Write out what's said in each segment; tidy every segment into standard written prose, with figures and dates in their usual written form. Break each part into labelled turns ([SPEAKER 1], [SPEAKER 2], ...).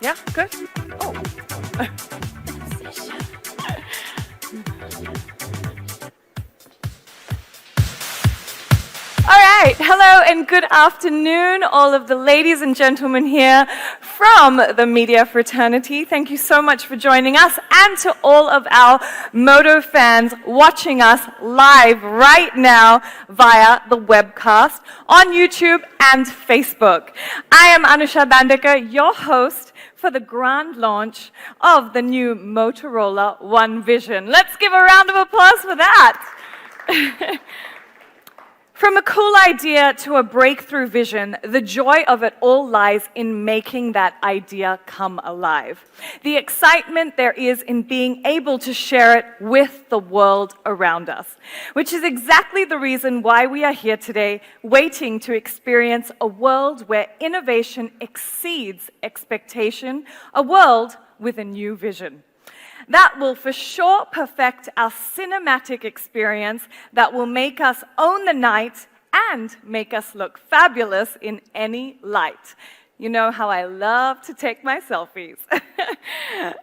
[SPEAKER 1] Yeah, good. Oh. All right, hello and good afternoon, all of the ladies and gentlemen here from the media fraternity. Thank you so much for joining us, and to all of our Moto fans watching us live right now via the webcast on YouTube and Facebook. I am Anusha Bandekar, your host for the grand launch of the new Motorola One Vision. Let's give a round of applause for that. From a cool idea to a breakthrough vision, the joy of it all lies in making that idea come alive. The excitement there is in being able to share it with the world around us, which is exactly the reason why we are here today, waiting to experience a world where innovation exceeds expectation, a world with a new vision. That will for sure perfect our cinematic experience, that will make us own the night and make us look fabulous in any light. You know how I love to take my selfies.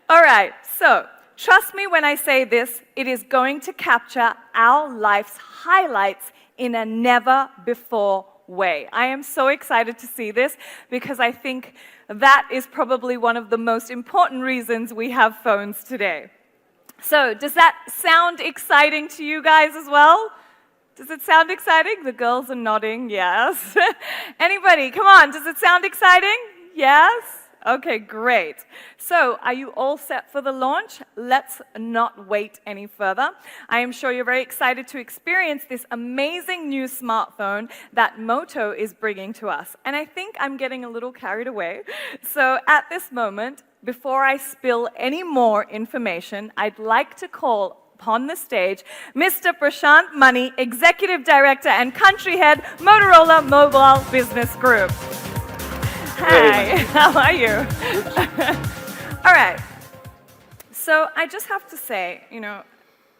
[SPEAKER 1] All right, so trust me when I say this, it is going to capture our life's highlights in a never-before way. I am so excited to see this because I think that is probably one of the most important reasons we have phones today. So, does that sound exciting to you guys as well? Does it sound exciting? The girls are nodding, yes. Anybody, come on, does it sound exciting? Yes? Okay, great. So, are you all set for the launch? Let's not wait any further. I am sure you're very excited to experience this amazing new smartphone that Moto is bringing to us. And I think I'm getting a little carried away. So, at this moment, before I spill any more information, I'd like to call upon the stage Mr. Prashant Mani, Executive Director and Country Head, Motorola Mobile Business Group. Hi, how are you? All right, so I just have to say, you know,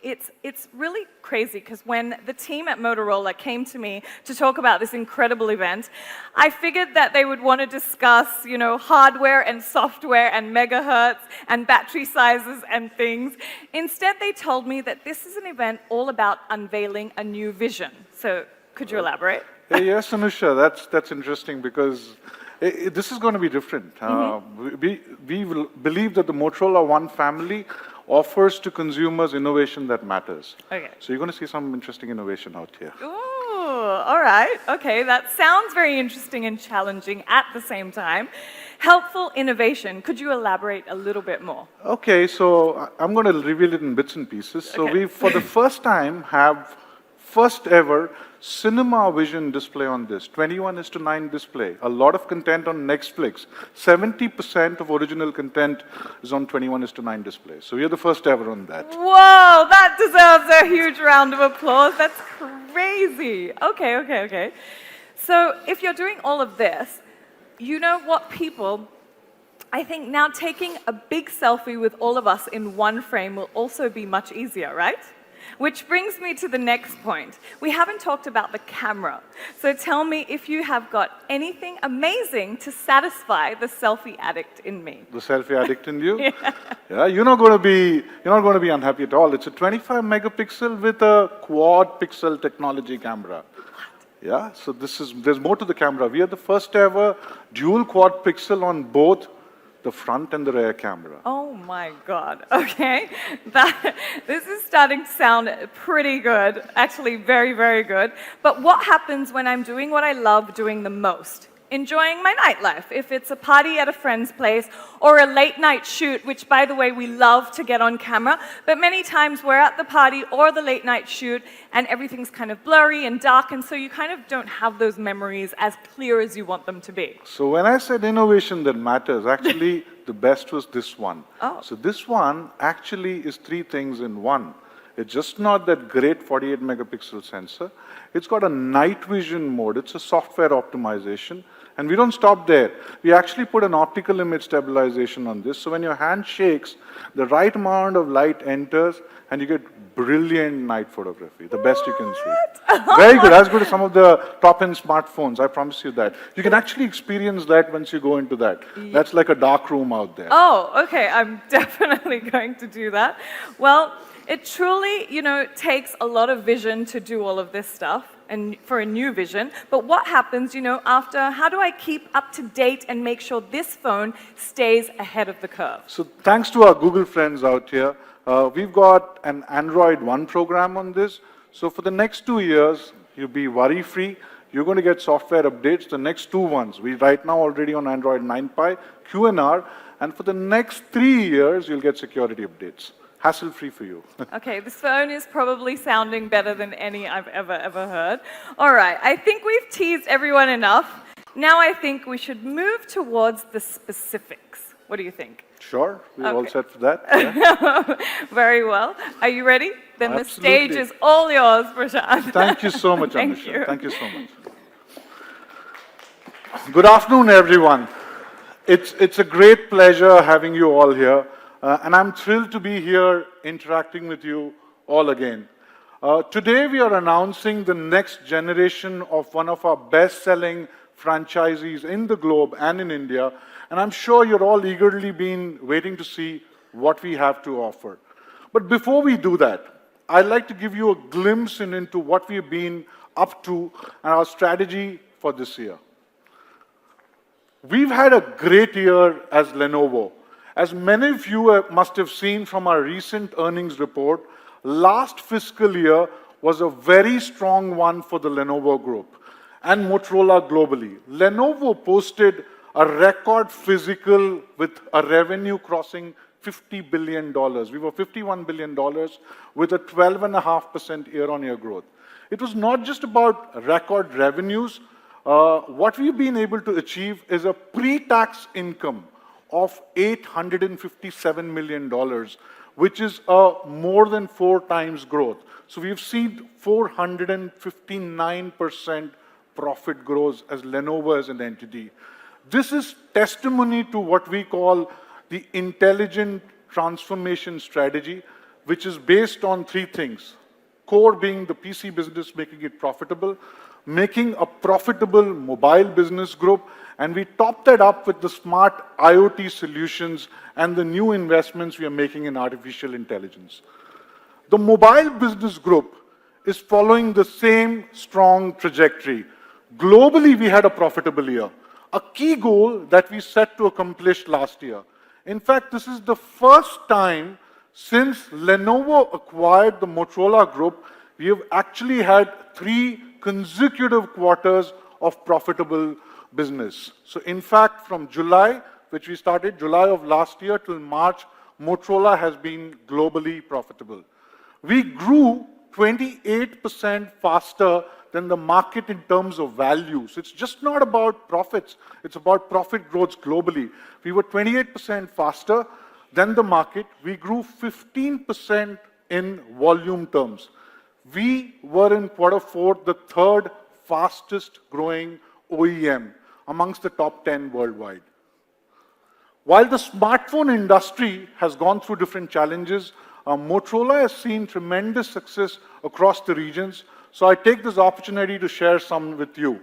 [SPEAKER 1] it's really crazy because when the team at Motorola came to me to talk about this incredible event, I figured that they would want to discuss, you know, hardware and software and megahertz and battery sizes and things. Instead, they told me that this is an event all about unveiling a new vision. So, could you elaborate?
[SPEAKER 2] Yes, Anusha, that's interesting because this is going to be different. We believe that the Motorola One family offers to consumers innovation that matters.
[SPEAKER 1] Okay.
[SPEAKER 2] So you're going to see some interesting innovation out here.
[SPEAKER 1] Ooh, all right. Okay, that sounds very interesting and challenging at the same time. Helpful innovation. Could you elaborate a little bit more?
[SPEAKER 2] Okay, so I'm going to reveal it in bits and pieces. So we, for the first time, have first ever cinema vision display on this, 21:9 display. A lot of content on Netflix. 70% of original content is on 21:9 display. So we are the first ever on that.
[SPEAKER 1] Whoa, that deserves a huge round of applause. That's crazy. Okay. So if you're doing all of this, you know what people, I think now taking a big selfie with all of us in one frame will also be much easier, right? Which brings me to the next point. We haven't talked about the camera. So tell me if you have got anything amazing to satisfy the selfie addict in me.
[SPEAKER 2] The selfie addict in you? Yeah, you're not going to be unhappy at all. It's a 25 megapixel with a quad pixel technology camera. Yeah, so there's more to the camera. We are the first ever dual quad pixel on both the front and the rear camera.
[SPEAKER 1] Oh my God, okay. This is starting to sound pretty good, actually very, very good. But what happens when I'm doing what I love doing the most? Enjoying my nightlife. If it's a party at a friend's place or a late night shoot, which by the way, we love to get on camera, but many times we're at the party or the late night shoot and everything's kind of blurry and dark, and so you kind of don't have those memories as clear as you want them to be.
[SPEAKER 2] So when I said innovation that matters, actually the best was this one.
[SPEAKER 1] Oh.
[SPEAKER 2] So this one actually is three things in one. It's just not that great 48 megapixel sensor. It's got a night vision mode. It's a software optimization. And we don't stop there. We actually put an optical image stabilization on this. So when your hand shakes, the right amount of light enters and you get brilliant night photography, the best you can see. Very good, as good as some of the top-end smartphones, I promise you that. You can actually experience that once you go into that. That's like a dark room out there.
[SPEAKER 1] Oh, okay, I'm definitely going to do that. Well, it truly, takes a lot of vision to do all of this stuff, and for a new vision. But what happens, after, how do I keep up to date and make sure this phone stays ahead of the curve?
[SPEAKER 2] So thanks to our Google friends out here, we've got an Android One program on this. So for the next 2 years, you'll be worry-free. You're going to get software updates, the next 2 ones. We're right now already on Android 9 Pie, QNR, and for the next 3 years, you'll get security updates. Hassle-free for you.
[SPEAKER 1] Okay, this phone is probably sounding better than any I've ever heard. All right, I think we've teased everyone enough. Now I think we should move towards the specifics. What do you think?
[SPEAKER 2] Sure, we're all set for that.
[SPEAKER 1] Yeah. Very well. Are you ready? Then
[SPEAKER 2] Absolutely.
[SPEAKER 1] The stage is all yours, Prashant.
[SPEAKER 2] Thank you so much,
[SPEAKER 1] Thank
[SPEAKER 2] Anusha.
[SPEAKER 1] you.
[SPEAKER 2] Thank you so much. Good afternoon, everyone. It's a great pleasure having you all here. And I'm thrilled to be here interacting with you all again. Today we are announcing the next generation of one of our best-selling franchisees in the globe and in India. And I'm sure you're all eagerly been waiting to see what we have to offer. But before we do that, I'd like to give you a glimpse into what we've been up to and our strategy for this year. We've had a great year as Lenovo. As many of you must have seen from our recent earnings report, last fiscal year was a very strong one for the Lenovo Group and Motorola globally. Lenovo posted a record fiscal with a revenue crossing $50 billion. We were $51 billion with a 12.5% year-on-year growth. It was not just about record revenues. What we've been able to achieve is a pre-tax income of $857 million, which is a more than 4 times growth. So we've seen 459% profit growth as Lenovo as an entity. This is testimony to what we call the intelligent transformation strategy, which is based on 3 things. Core being the PC business, making it profitable, making a profitable mobile business group, and we top that up with the smart IoT solutions and the new investments we are making in artificial intelligence. The mobile business group is following the same strong trajectory. Globally, we had a profitable year, a key goal that we set to accomplish last year. In fact, this is the first time since Lenovo acquired the Motorola Group, we have actually had 3 consecutive quarters of profitable business. So in fact, from July, which we started, July of last year till March, Motorola has been globally profitable. We grew 28% faster than the market in terms of value. So it's just not about profits, it's about profit growth globally. We were 28% faster than the market. We grew 15% in volume terms. We were in Q4 the 3rd fastest growing OEM amongst the top 10 worldwide. While the smartphone industry has gone through different challenges, Motorola has seen tremendous success across the regions. So I take this opportunity to share some with you.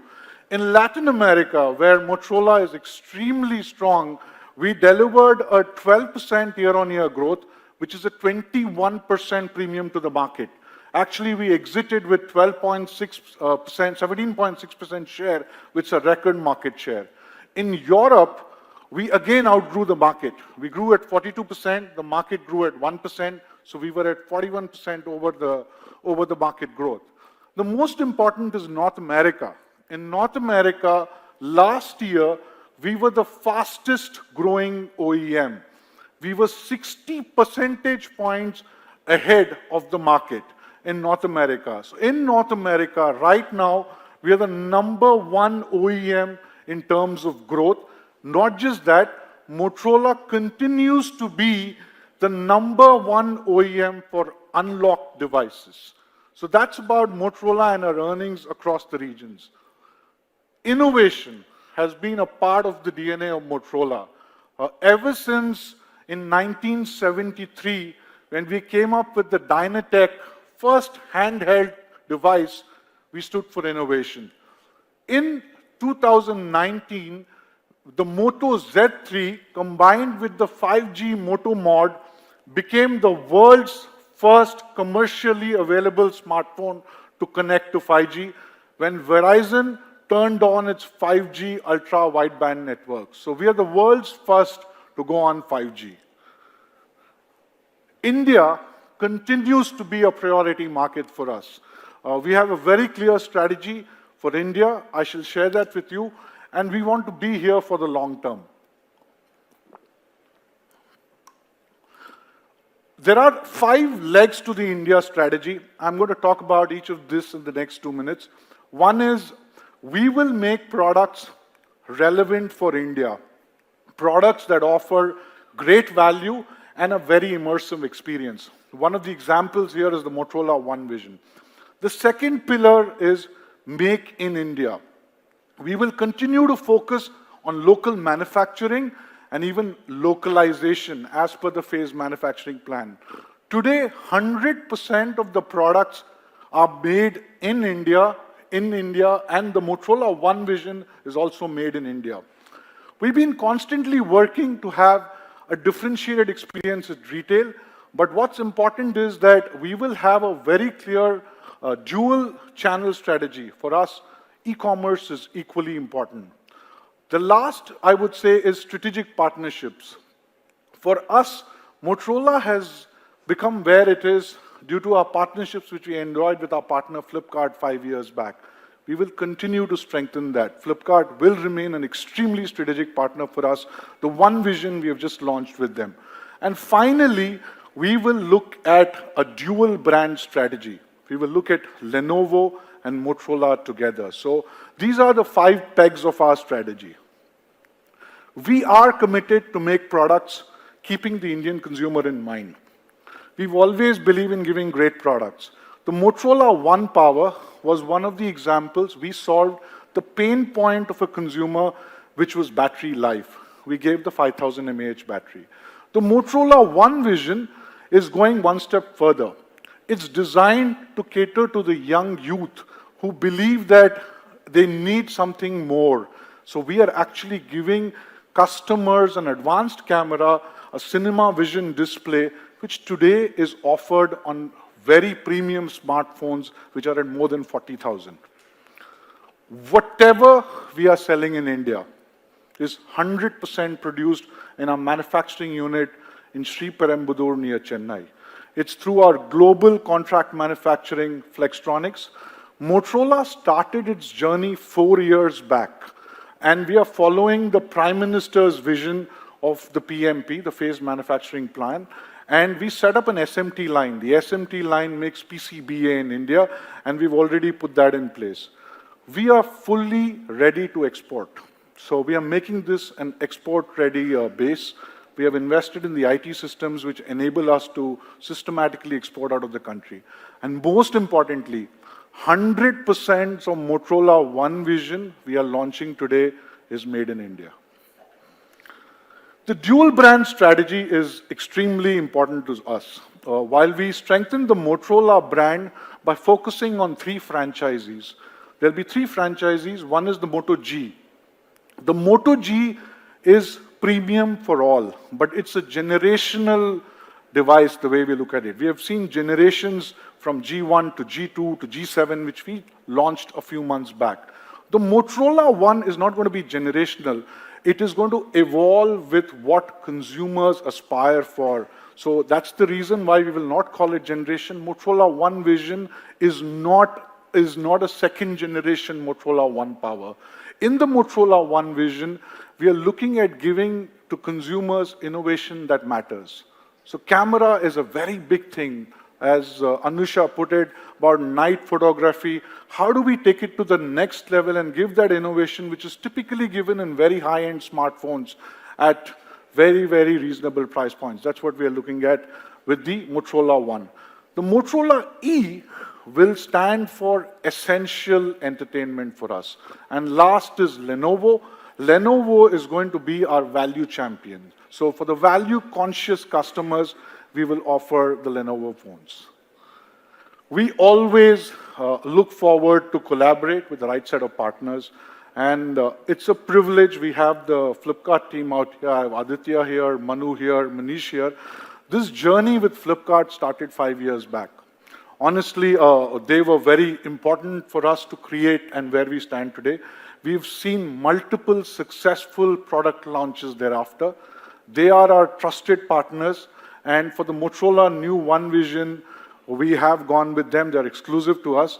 [SPEAKER 2] In Latin America, where Motorola is extremely strong, we delivered a 12% year-on-year growth, which is a 21% premium to the market. Actually, we exited with 17.6% share, which is a record market share. In Europe, we again outgrew the market. We grew at 42%, the market grew at 1%, so we were at 41% over the market growth. The most important is North America. In North America, last year, we were the fastest growing OEM. We were 60 percentage points ahead of the market in North America. So in North America, right now, we are the #1 OEM in terms of growth. Not just that, Motorola continues to be the #1 OEM for unlocked devices. So that's about Motorola and our earnings across the regions. Innovation has been a part of the DNA of Motorola. Ever since in 1973, when we came up with the Dynatech first handheld device, we stood for innovation. In 2019, the Moto Z3 combined with the 5G Moto Mod became the world's first commercially available smartphone to connect to 5G when Verizon turned on its 5G ultra wideband network. So we are the world's first to go on 5G. India continues to be a priority market for us. We have a very clear strategy for India. I shall share that with you. And we want to be here for the long term. There are 5 legs to the India strategy. I'm going to talk about each of this in the next 2 minutes. One is we will make products relevant for India. Products that offer great value and a very immersive experience. One of the examples here is the Motorola One Vision. The second pillar is make in India. We will continue to focus on local manufacturing and even localization as per the phased manufacturing plan. Today, 100% of the products are made in India, and the Motorola One Vision is also made in India. We've been constantly working to have a differentiated experience at retail, but what's important is that we will have a very clear dual channel strategy. For us, e-commerce is equally important. The last, I would say, is strategic partnerships. For us, Motorola has become where it is due to our partnerships which we enjoyed with our partner Flipkart 5 years back. We will continue to strengthen that. Flipkart will remain an extremely strategic partner for us. The One Vision we have just launched with them. And finally, we will look at a dual brand strategy. We will look at Lenovo and Motorola together. So these are the 5 pegs of our strategy. We are committed to make products keeping the Indian consumer in mind. We've always believed in giving great products. The Motorola One Power was one of the examples. We solved the pain point of a consumer, which was battery life. We gave the 5000 mAh battery. The Motorola One Vision is going one step further. It's designed to cater to the young youth who believe that they need something more. So we are actually giving customers an advanced camera, a cinema vision display, which today is offered on very premium smartphones, which are at more than 40,000. Whatever we are selling in India is 100% produced in our manufacturing unit in Sri Perumbudur near Chennai. It's through our global contract manufacturing, Flextronics. Motorola started its journey 4 years back, and we are following the Prime Minister's vision of the PMP, the phased manufacturing plan, and we set up an SMT line. The SMT line makes PCBA in India, and we've already put that in place. We are fully ready to export. So we are making this an export-ready base. We have invested in the IT systems which enable us to systematically export out of the country. And most importantly, 100% of Motorola One Vision we are launching today is made in India. The dual brand strategy is extremely important to us. While we strengthen the Motorola brand by focusing on 3 franchisees, there'll be 3 franchisees. One is the Moto G. The Moto G is premium for all, but it's a generational device the way we look at it. We have seen generations from G1 to G2 to G7, which we launched a few months back. The Motorola One is not going to be generational. It is going to evolve with what consumers aspire for. So that's the reason why we will not call it generation. Motorola One Vision is not a second generation Motorola One Power. In the Motorola One Vision, we are looking at giving to consumers innovation that matters. So camera is a very big thing. As Anusha put it, about night photography. How do we take it to the next level and give that innovation which is typically given in very high-end smartphones at very, very reasonable price points? That's what we are looking at with the Motorola One. The Motorola E will stand for essential entertainment for us. And last is Lenovo. Lenovo is going to be our value champion. So for the value-conscious customers, we will offer the Lenovo phones. We always look forward to collaborate with the right set of partners, and it's a privilege. We have the Flipkart team out here. I have Aditya here, Manu here, Manish here. This journey with Flipkart started 5 years back. Honestly, they were very important for us to create and where we stand today. We've seen multiple successful product launches thereafter. They are our trusted partners, and for the Motorola new One Vision, we have gone with them. They're exclusive to us.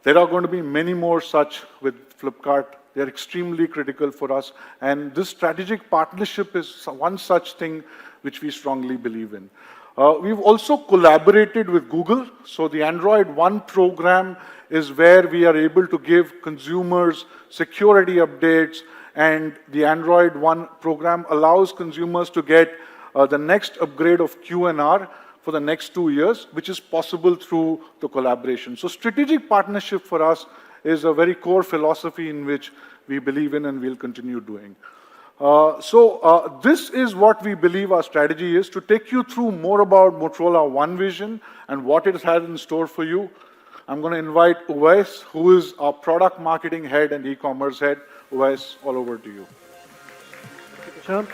[SPEAKER 2] There are going to be many more such with Flipkart. They're extremely critical for us, and this strategic partnership is one such thing which we strongly believe in. We've also collaborated with Google. So the Android One program is where we are able to give consumers security updates, and the Android One program allows consumers to get the next upgrade of QNR for the next 2 years, which is possible through the collaboration. So strategic partnership for us is a very core philosophy in which we believe in and we'll continue doing. This is what we believe our strategy is. To take you through more about Motorola One Vision and what it has in store for you, I'm going to invite Uwais, who is our product marketing head and e-commerce head. Uwais, all over to you.
[SPEAKER 3] Sure.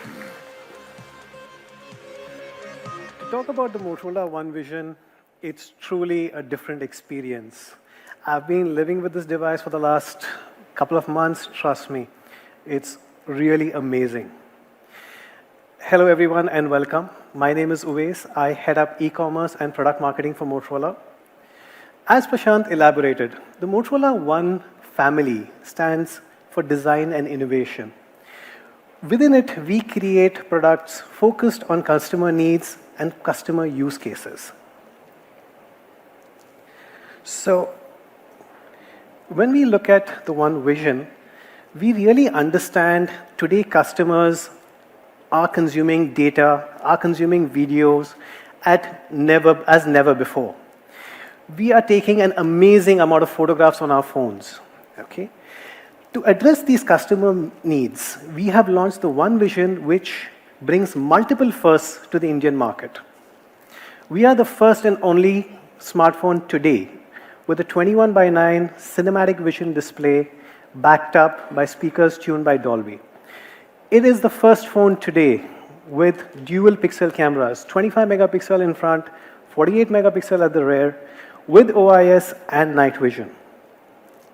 [SPEAKER 3] To talk about the Motorola One Vision, it's truly a different experience. I've been living with this device for the last couple of months. Trust me, it's really amazing. Hello everyone and welcome. My name is Uwais. I head up e-commerce and product marketing for Motorola. As Prashant elaborated, the Motorola One family stands for design and innovation. Within it, we create products focused on customer needs and customer use cases. So, when we look at the One Vision, we really understand today customers are consuming data, are consuming videos as never before. We are taking an amazing amount of photographs on our phones. Okay? To address these customer needs, we have launched the One Vision, which brings multiple firsts to the Indian market. We are the first and only smartphone today with a 21:9 cinematic vision display backed up by speakers tuned by Dolby. It is the first phone today with dual pixel cameras, 25 megapixel in front, 48 megapixel at the rear, with OIS and night vision.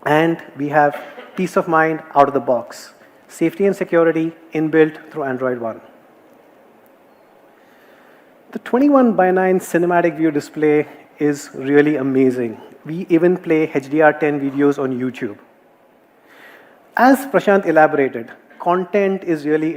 [SPEAKER 3] And we have peace of mind out of the box. Safety and security inbuilt through Android One. The 21:9 cinematic view display is really amazing. We even play HDR10 videos on YouTube. As Prashant elaborated, content is really